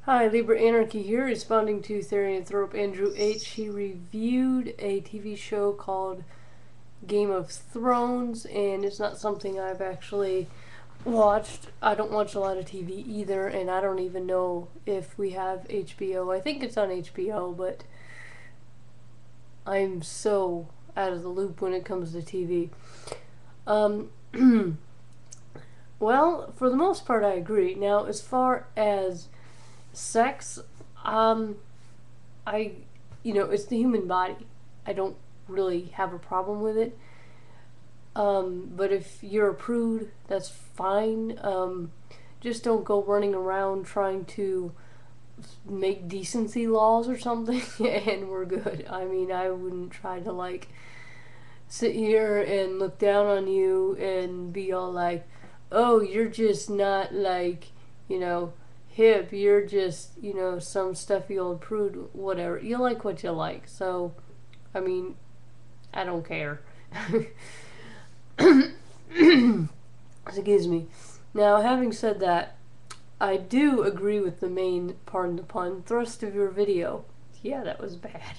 Hi, LiberAnarchy here, responding to TherianthropeAndrewH. He reviewed a TV show called Game of Thrones, and it's not something I've actually watched. I don't watch a lot of TV either, and I don't even know if we have HBO. I think it's on HBO, but I'm so out of the loop when it comes to TV. Um, well, for the most part, I agree. Now, as far as sex, um, I, it's the human body. I don't really have a problem with it. But if you're a prude, that's fine. Just don't go running around trying to make decency laws or something, and we're good. I mean, I wouldn't try to, sit here and look down on you and be all like, oh, you're just not, hip. You're just, some stuffy old prude, whatever. You like what you like. So, I mean, I don't care. Excuse me. Now, having said that, I do agree with the main, pardon the pun, thrust of your video. Yeah, that was bad.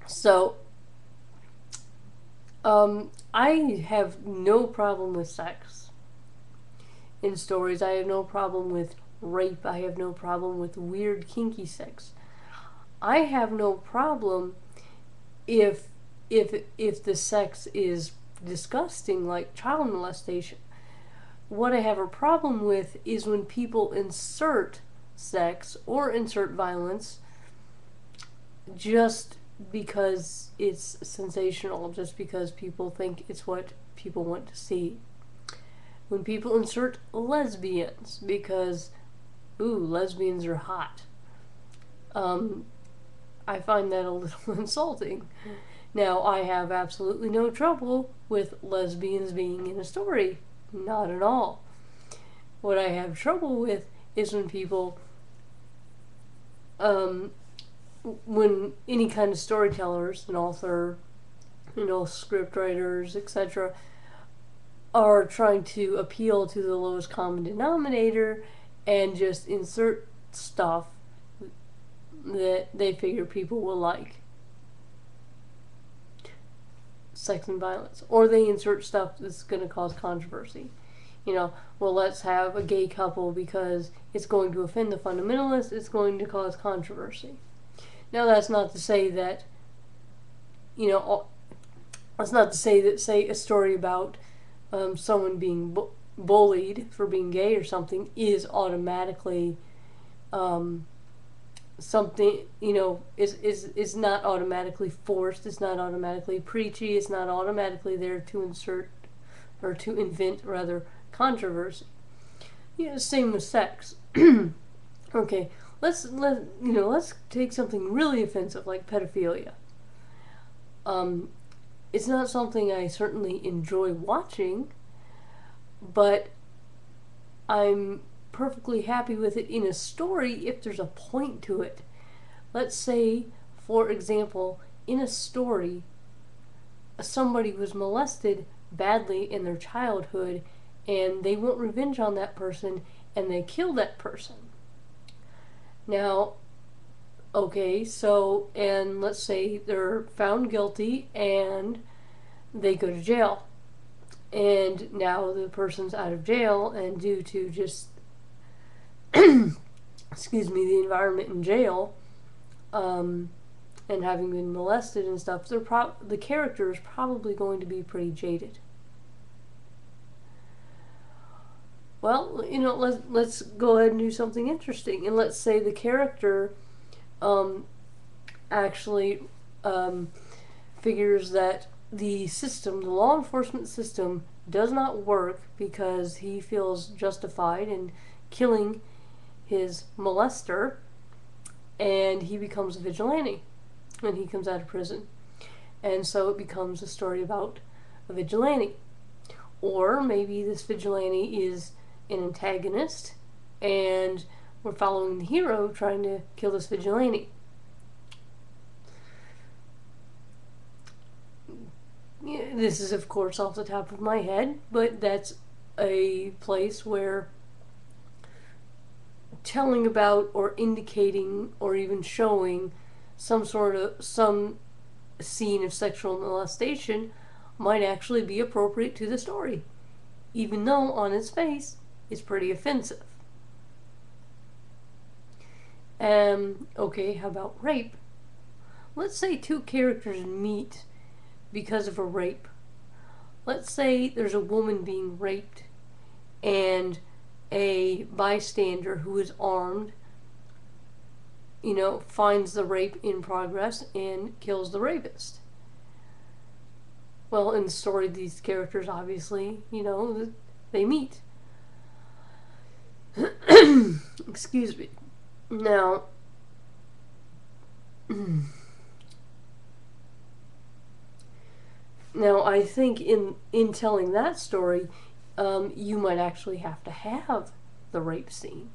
So, I have no problem with sex in stories. I have no problem with rape. I have no problem with weird, kinky sex. I have no problem if the sex is disgusting, like child molestation. What I have a problem with is when people insert sex or insert violence just because it's sensational, just because people think it's what people want to see. When people insert lesbians because, ooh, lesbians are hot, I find that a little insulting. Now, I have absolutely no trouble with lesbians being in a story. Not at all. What I have trouble with is when people, when any kind of storytellers, an author, script writers, etc., are trying to appeal to the lowest common denominator and just insert stuff that they figure people will like. Sex and violence. Or they insert stuff that's going to cause controversy. Well, let's have a gay couple because it's going to offend the fundamentalists, it's going to cause controversy. Now, that's not to say that, that's not to say that, say, a story about someone being bullied for being gay or something is automatically something, is not automatically forced, it's not automatically preachy, it's not automatically there to insert, or to invent, rather, controversy. Same with sex. Okay, let's take something really offensive like pedophilia. It's not something I certainly enjoy watching, but I'm perfectly happy with it in a story if there's a point to it. Let's say, for example, in a story, somebody was molested badly in their childhood and they want revenge on that person and they kill that person. Now, okay, so, and let's say they're found guilty and they go to jail. And now the person's out of jail, and due to just excuse me, the environment in jail, and having been molested and stuff, the character is probably going to be pretty jaded. Well, let's go ahead and do something interesting, and let's say the character actually figures that the system, the law enforcement system, does not work because he feels justified in killing his molester, and he becomes a vigilante when he comes out of prison. And so it becomes a story about a vigilante. Or maybe this vigilante is an antagonist and we're following the hero trying to kill this vigilante. This is, of course, off the top of my head, but that's a place where telling about or indicating or even showing some scene of sexual molestation might actually be appropriate to the story, even though on its face it's pretty offensive. Okay, how about rape? Let's say two characters meet because of a rape. Let's say there's a woman being raped and a bystander who is armed, finds the rape in progress and kills the rapist. Well, in the story, these characters obviously, they meet. Excuse me. Now, I think in telling that story, you might actually have to have the rape scene.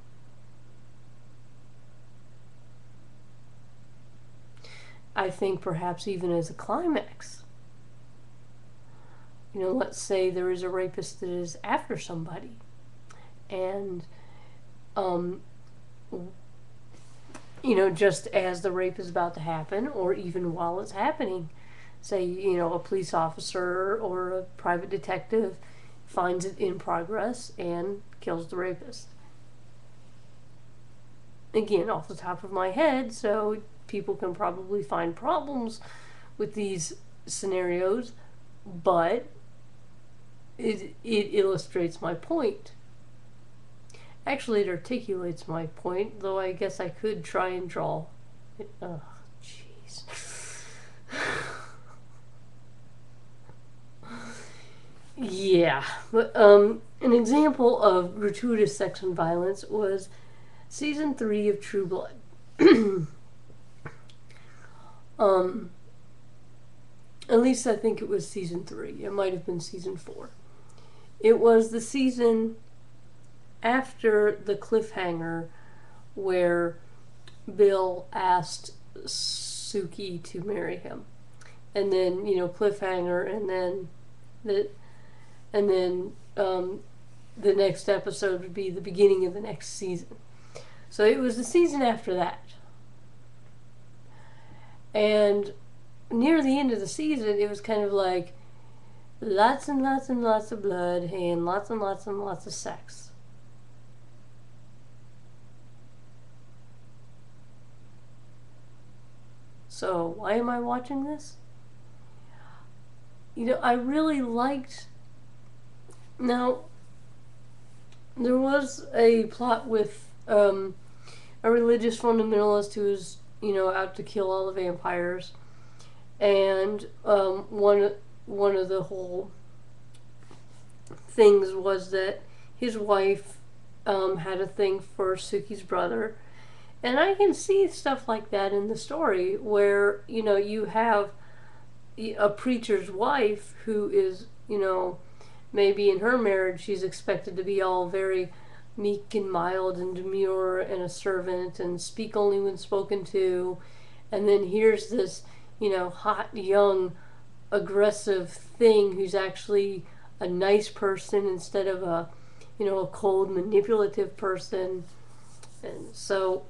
I think perhaps even as a climax. Let's say there is a rapist that is after somebody, and just as the rape is about to happen, or even while it's happening, say, a police officer or a private detective finds it in progress and kills the rapist. Again, off the top of my head, so people can probably find problems with these scenarios, but it illustrates my point. Actually, it articulates my point, though I guess I could try and draw it. Oh, jeez. Yeah, but an example of gratuitous sex and violence was season 3 of True Blood. At least I think it was season 3. It might have been season 4. It was the season after the cliffhanger where Bill asked Suki to marry him, and then cliffhanger, and then the next episode would be the beginning of the next season. So it was the season after that, and near the end of the season, it was kind of like lots and lots and lots of blood and lots of sex. So why am I watching this? I really liked... Now, there was a plot with a religious fundamentalist who was, out to kill all the vampires. And one of the whole things was that his wife had a thing for Suki's brother. And I can see stuff like that in the story where, you have a preacher's wife who is, maybe in her marriage she's expected to be all very meek and mild and demure and a servant and speak only when spoken to. And then here's this, hot, young, aggressive thing who's actually a nice person instead of a cold, manipulative person. And so,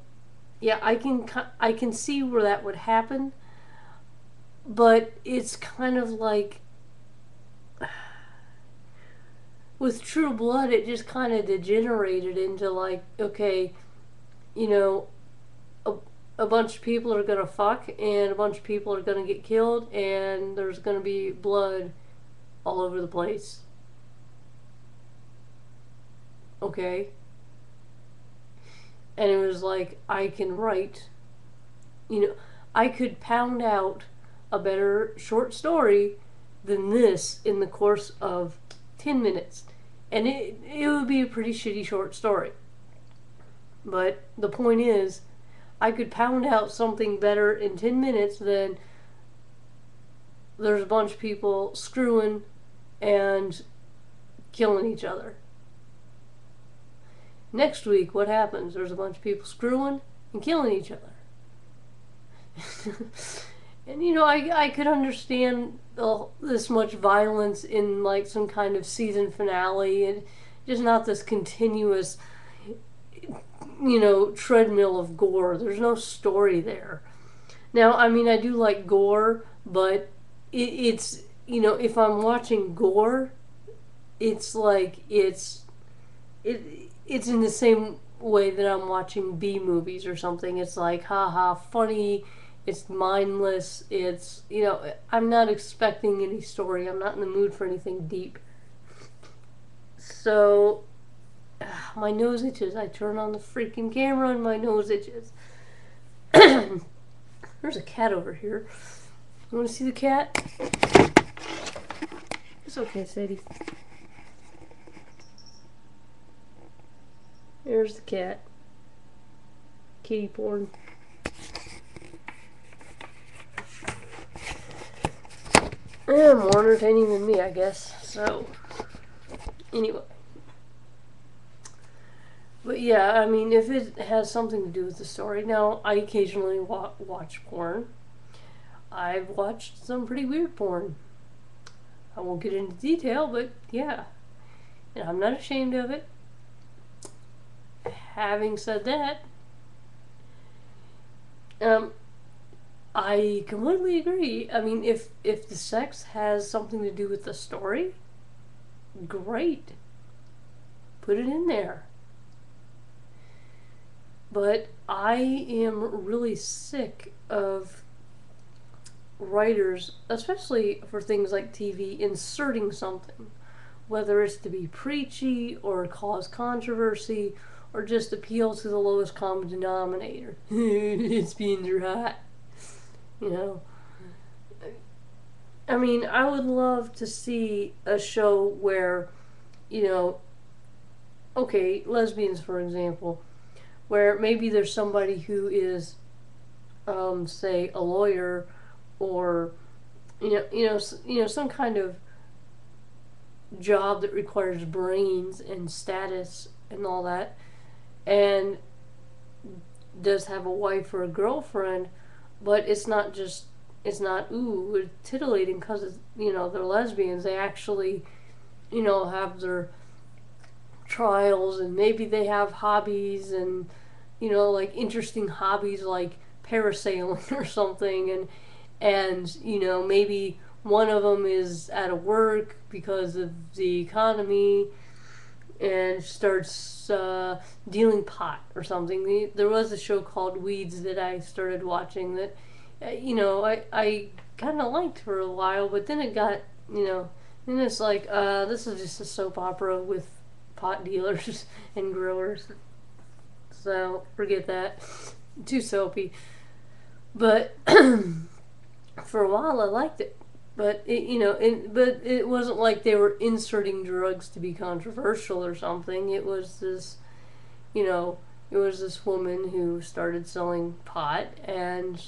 yeah, I can see where that would happen, but it's kind of like with True Blood, it just kind of degenerated into like, okay, a bunch of people are gonna fuck and a bunch of people are gonna get killed and there's gonna be blood all over the place. Okay. And it was like, I can write, I could pound out a better short story than this in the course of 10 minutes. And it would be a pretty shitty short story. But the point is, I could pound out something better in 10 minutes than there's a bunch of people screwing and killing each other. Next week, what happens? There's a bunch of people screwing and killing each other. And I could understand this much violence in like some kind of season finale, just not this continuous, treadmill of gore. There's no story there. Now, I mean, I do like gore, but it's, if I'm watching gore, it's like it's in the same way that I'm watching B movies or something. It's like, haha, funny. It's mindless. It's, I'm not expecting any story. I'm not in the mood for anything deep. So, my nose itches. I turn on the freaking camera and my nose itches. There's a cat over here. You want to see the cat? It's okay, Sadie. There's the cat. Kitty porn. Yeah, more entertaining than me, I guess. So, anyway. But yeah, I mean, if it has something to do with the story. Now, I occasionally watch porn. I've watched some pretty weird porn. I won't get into detail, but yeah. And I'm not ashamed of it. Having said that, I completely agree. I mean, if the sex has something to do with the story, great. Put it in there. But I am really sick of writers, especially for things like TV, inserting something, whether it's to be preachy or cause controversy or just appeal to the lowest common denominator. Lesbians are hot. I mean, I would love to see a show where, okay, lesbians, for example, where maybe there's somebody who is, say, a lawyer or, some kind of job that requires brains and status and all that, and does have a wife or a girlfriend, but it's not ooh, titillating because they're lesbians. They actually, have their trials, and maybe they have hobbies and, like interesting hobbies like parasailing or something, and maybe one of them is out of work because of the economy and starts dealing pot or something. There was a show called Weeds that I started watching that, I kind of liked for a while, but then it got, then it's like, this is just a soap opera with pot dealers and growers. So, forget that. Too soapy. But, for a while I liked it. But but it wasn't like they were inserting drugs to be controversial or something. It was this, woman who started selling pot and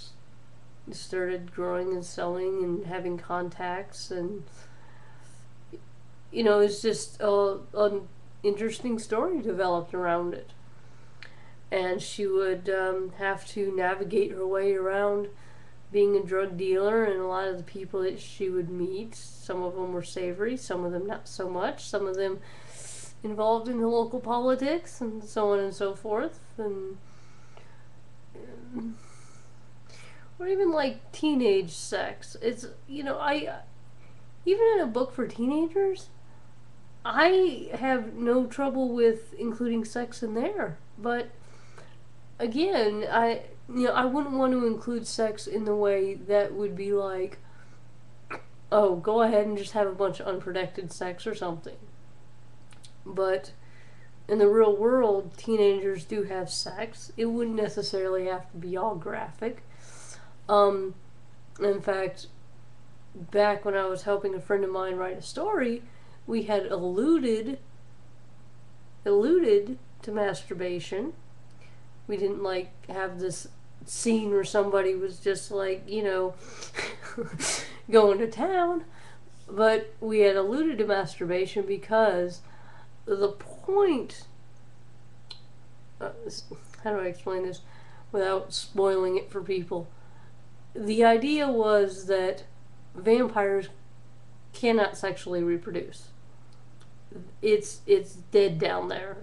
started growing and selling and having contacts, and it's just an interesting story developed around it. And she would have to navigate her way around being a drug dealer, and a lot of the people that she would meet, some of them were savory, some of them not so much, some of them involved in the local politics, and so on and so forth, and or even like teenage sex. It's, I even in a book for teenagers, I have no trouble with including sex in there, but again, I wouldn't want to include sex in the way that would be like, oh, go ahead and just have a bunch of unprotected sex or something. But in the real world, teenagers do have sex. It wouldn't necessarily have to be all graphic. In fact, back when I was helping a friend of mine write a story, we had alluded to masturbation. We didn't have this scene where somebody was just going to town, but we had alluded to masturbation because the point, how do I explain this without spoiling it for people? The idea was that vampires cannot sexually reproduce. it's dead down there.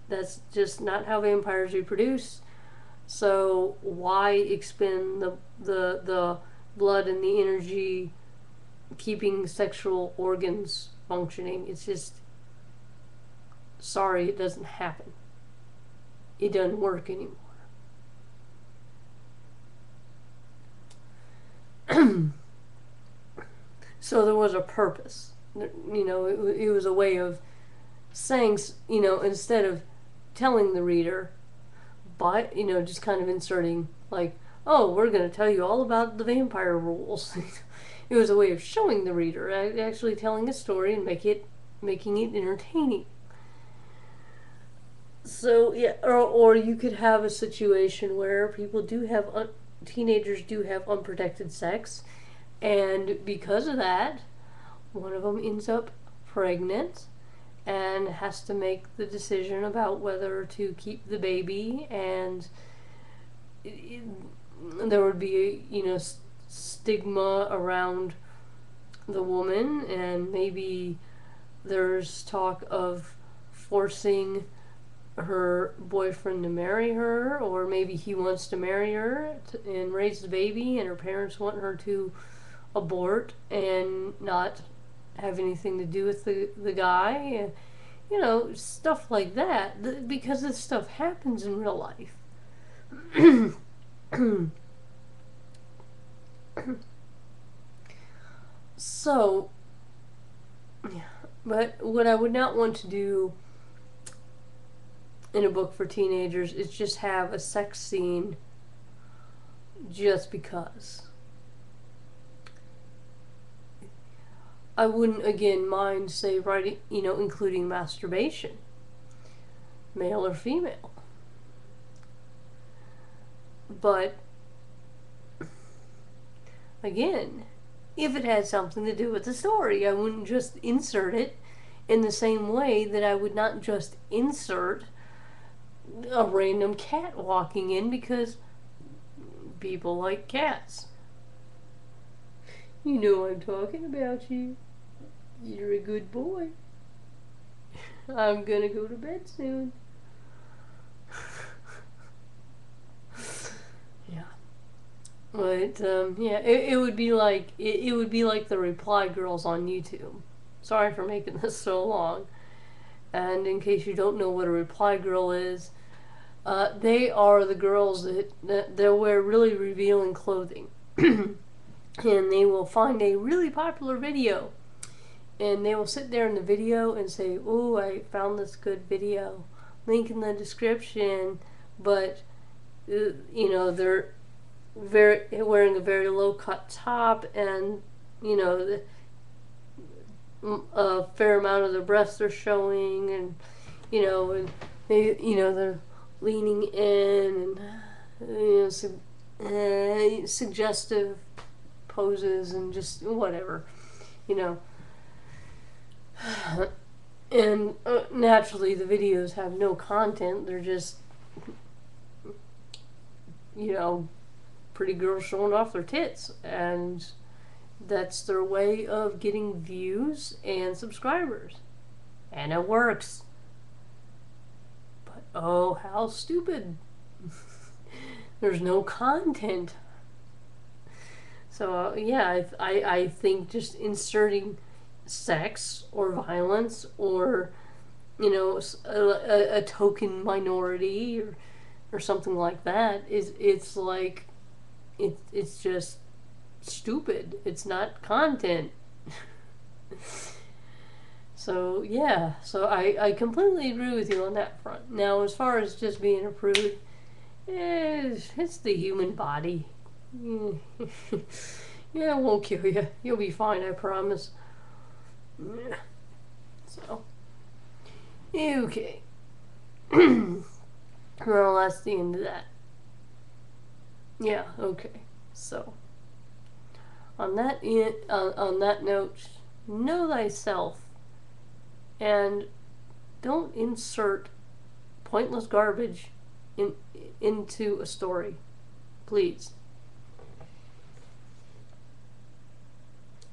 That's just not how vampires reproduce. So why expend the blood and the energy keeping sexual organs functioning? It's just, sorry, it doesn't happen. It doesn't work anymore. So there was a purpose. It was a way of saying, instead of telling the reader, but, just kind of inserting, like, oh, we're going to tell you all about the vampire rules. It was a way of showing the reader, actually telling a story and making it entertaining. So, yeah, or you could have a situation where teenagers do have unprotected sex, and because of that, one of them ends up pregnant and has to make the decision about whether to keep the baby, and there would be stigma around the woman, and maybe there's talk of forcing her boyfriend to marry her, or maybe he wants to marry her and raise the baby, and her parents want her to abort and not have anything to do with the guy. Stuff like that, because this stuff happens in real life. So, yeah. But what I would not want to do in a book for teenagers is just have a sex scene just because. I wouldn't, again, mind, say, writing, including masturbation, male or female. But, again, if it had something to do with the story, I wouldn't just insert it in the same way that I would not just insert a random cat walking in because people like cats. You know I'm talking about you. You're a good boy. I'm gonna go to bed soon. Yeah. But yeah, it would be like it would be like the Reply Girls on YouTube. Sorry for making this so long. And in case you don't know what a Reply Girl is, they are the girls that they wear really revealing clothing. And they will find a really popular video, and they will sit there in the video and say, oh, I found this good video, link in the description. But they're wearing a very low cut top, and a fair amount of their breasts are showing, and and they're leaning in, and suggestive poses, and just whatever, and naturally the videos have no content. They're just pretty girls showing off their tits, and that's their way of getting views and subscribers, and it works. But oh, how stupid. There's no content. So yeah, I think just inserting sex or violence, or a token minority, or something like that, it's like it's just stupid. It's not content. So yeah, so I completely agree with you on that front. Now, as far as just being a prude, it's the human body. Yeah, it won't kill you. You'll be fine, I promise. So, okay. Well, that's the end of that. Yeah, okay. So, on that note, know thyself, and don't insert pointless garbage into a story, please.